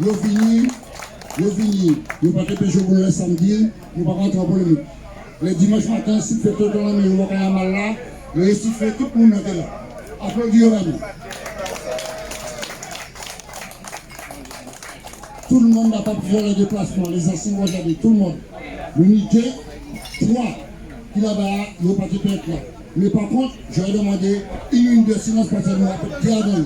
Yo fini, yo pas te pêcher pour le samedi, yo pas rentrer en polémique. Le dimanche matin, si fait tout dans la maison, on va mal là, et si fait tout le monde est là. Applaudissez vraiment. Tout le monde n'a pas pu faire le déplacement, les anciens regardez, tout le monde. L'unité, 3 qui là-bas, ils n'ont pas pu être là. Mais par contre, j'aurais demandé une minute de silence parce que nous avons gardé.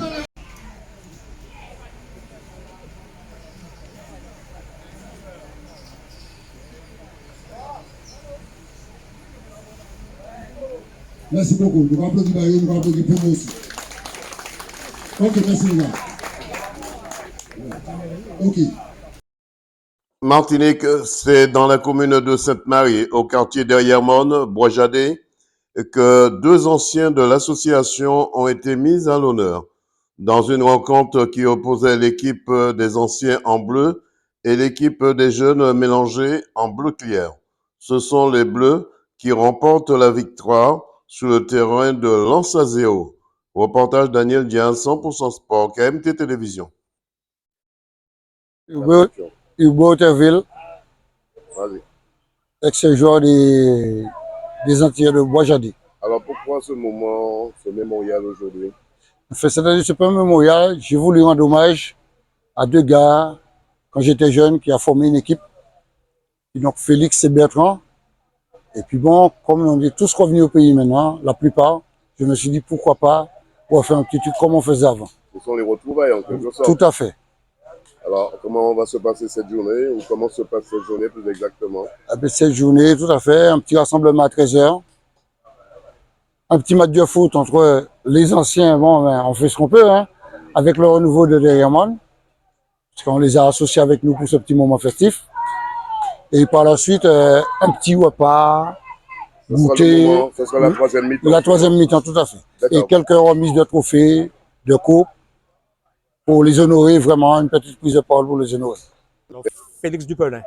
Merci beaucoup. Nous allons applaudir Barry, nous allons applaudir pour nous aussi. Ok, merci les gars. Ok. Martinique, c'est dans la commune de Sainte-Marie, au quartier d'Ayermonde, Bois-Jadé, que 2 anciens de l'association ont été mis à l'honneur dans une rencontre qui opposait l'équipe des anciens en bleu et l'équipe des jeunes mélangés en bleu clair. Ce sont les Bleus qui remportent la victoire sur le terrain de Lens-Azéo. Reportage Daniel Diaz, 100% Sport, KMT Télévision. Hugo Otterville, ex-joueur des Antilles de Bois-Jadé. Alors pourquoi ce moment, ce mémorial aujourd'hui? En fait, c'est-à-dire ce premier mémorial, j'ai voulu rendre hommage à 2 gars, quand j'étais jeune, qui a formé une équipe. Et donc Félix et Bertrand. Et puis bon, comme on est tous revenus au pays maintenant, la plupart, je me suis dit pourquoi pas, pour faire un petit truc comme on faisait avant. Ce sont les retrouvailles en quelque sorte. Tout à fait. Alors, comment va se passer cette journée, ou comment se passe cette journée plus exactement? Cette journée, tout à fait, un petit rassemblement à 13h. Un petit match de foot entre les anciens, bon, ben, on fait ce qu'on peut, hein, avec le renouveau de Ayermonde, parce qu'on les a associés avec nous pour ce petit moment festif. Et par la suite, un petit repas, goûter. Ce sera la 3e mi-temps. La 3e mi-temps, tout à fait. Et quelques remises de trophées, de coupes, pour les honorer, vraiment, une petite prise de parole pour les honorer. Félix Dupelin.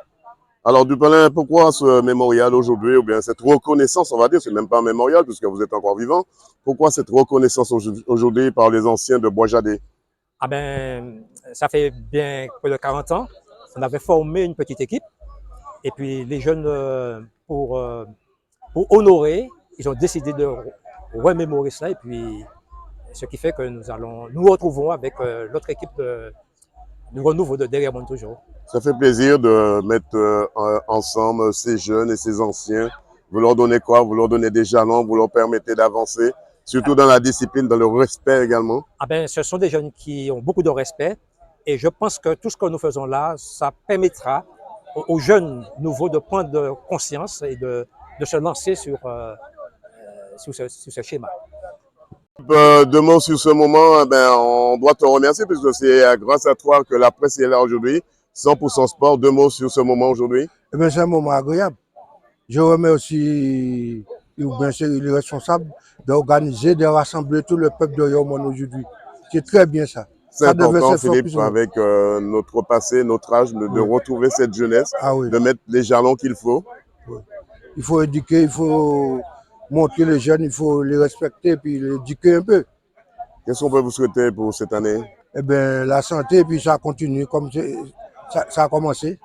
Alors Dupelin, pourquoi ce mémorial aujourd'hui, ou bien cette reconnaissance, on va dire, c'est même pas un mémorial puisque vous êtes encore vivant, pourquoi cette reconnaissance aujourd'hui par les anciens de Bois-Jadé? Ah ben, ça fait bien près de 40 ans, on avait formé une petite équipe, et puis les jeunes, pour honorer, ils ont décidé de remémorer ça, et puis ce qui fait que nous retrouvons avec l'autre équipe du renouveau de Ayermonde toujours. Ça fait plaisir de mettre ensemble ces jeunes et ces anciens. Vous leur donnez quoi? Vous leur donnez des jalons, vous leur permettez d'avancer, surtout dans la discipline, dans le respect également. Ah ben, ce sont des jeunes qui ont beaucoup de respect, et je pense que tout ce que nous faisons là, ça permettra aux jeunes nouveaux de prendre conscience et de se lancer sur ce schéma. 2 mots sur ce moment, on doit te remercier puisque c'est grâce à toi que la presse est là aujourd'hui. 100% Sport, 2 mots sur ce moment aujourd'hui. C'est un moment agréable. Je remercie bien sûr les responsables d'organiser, de rassembler tout le peuple de Ayermonde aujourd'hui. C'est très bien ça. C'est important, Philippe, avec notre passé, notre âge, de retrouver cette jeunesse, de mettre les jalons qu'il faut. Oui. Il faut éduquer, il faut montrer les jeunes, il faut les respecter puis les éduquer un peu. Qu'est-ce qu'on peut vous souhaiter pour cette année? Eh bien, la santé, puis ça continue comme ça a commencé.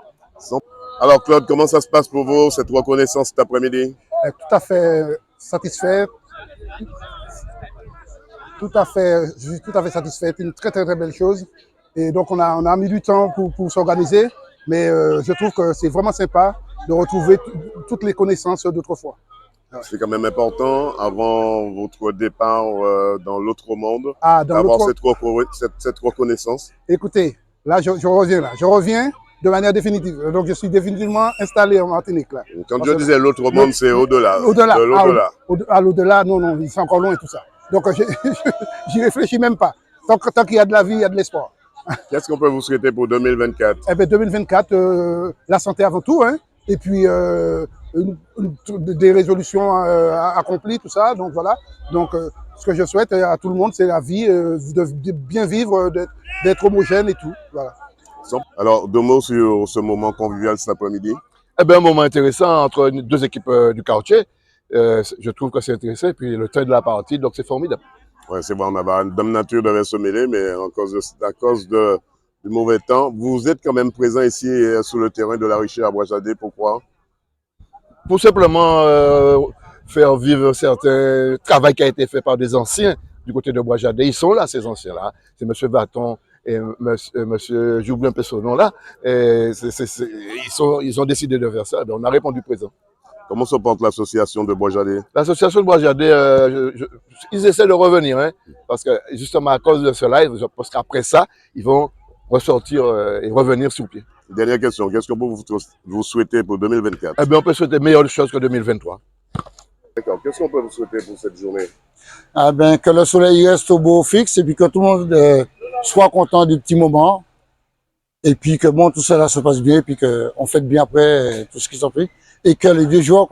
Alors Claude, comment ça se passe pour vous, cette reconnaissance cet après-midi? Tout à fait satisfait. Je suis tout à fait satisfait. C'est une très très très belle chose. Et donc on a mis du temps pour s'organiser, mais je trouve que c'est vraiment sympa de retrouver toutes les connaissances d'autrefois. C'est quand même important, avant votre départ dans l'autre monde, d'avoir cette reconnaissance. Écoutez, là je reviens de manière définitive. Donc je suis définitivement installé en Martinique. Là. Quand je disais l'autre monde, c'est au-delà. Au-delà. À l'au-delà, non, c'est encore loin tout ça. Donc j'y réfléchis même pas. Tant qu'il y a de la vie, il y a de l'espoir. Qu'est-ce qu'on peut vous souhaiter pour 2024? Eh bien 2024, la santé avant tout, hein, et puis des résolutions accomplies, tout ça. Donc voilà. Donc ce que je souhaite à tout le monde, c'est la vie, de bien vivre, d'être homogène et tout. Voilà. Alors 2 mots sur ce moment convivial cet après-midi. Eh bien, un moment intéressant entre 2 équipes du quartier. Je trouve que c'est intéressant. Et puis le temps de la partie, donc c'est formidable. Ouais, c'est vrai, Dame Nature devait se mêler, mais à cause du mauvais temps. Vous êtes quand même présent ici sur le terrain de la Richer à Bois-Jadé. Pourquoi? Pour simplement faire vivre un certain travail qui a été fait par des anciens du côté de Bois-Jadé. Ils sont là, ces anciens-là. C'est M. Baton et M. j'oublie un peu son nom là. Ils ont décidé de faire ça. Donc on a répondu présent. Comment se porte l'association de Bois-Jadé? L'association de Bois-Jadé, ils essaient de revenir, hein, parce que justement à cause de cela, parce qu'après ça, ils vont ressortir et revenir sur pied. Dernière question, qu'est-ce que vous souhaitez pour 2024? Eh bien, on peut souhaiter meilleure chose que 2023. D'accord, qu'est-ce qu'on peut vous souhaiter pour cette journée? Ah ben, que le soleil reste au beau fixe et puis que tout le monde soit content du petit moment. Et puis que bon, tout cela se passe bien et puis qu'on fête bien après tout ce qui s'en fait. Et que les deux joueurs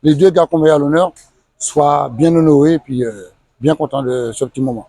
les deux gars qu'on met à l'honneur soient bien honorés et puis bien contents de ce petit moment.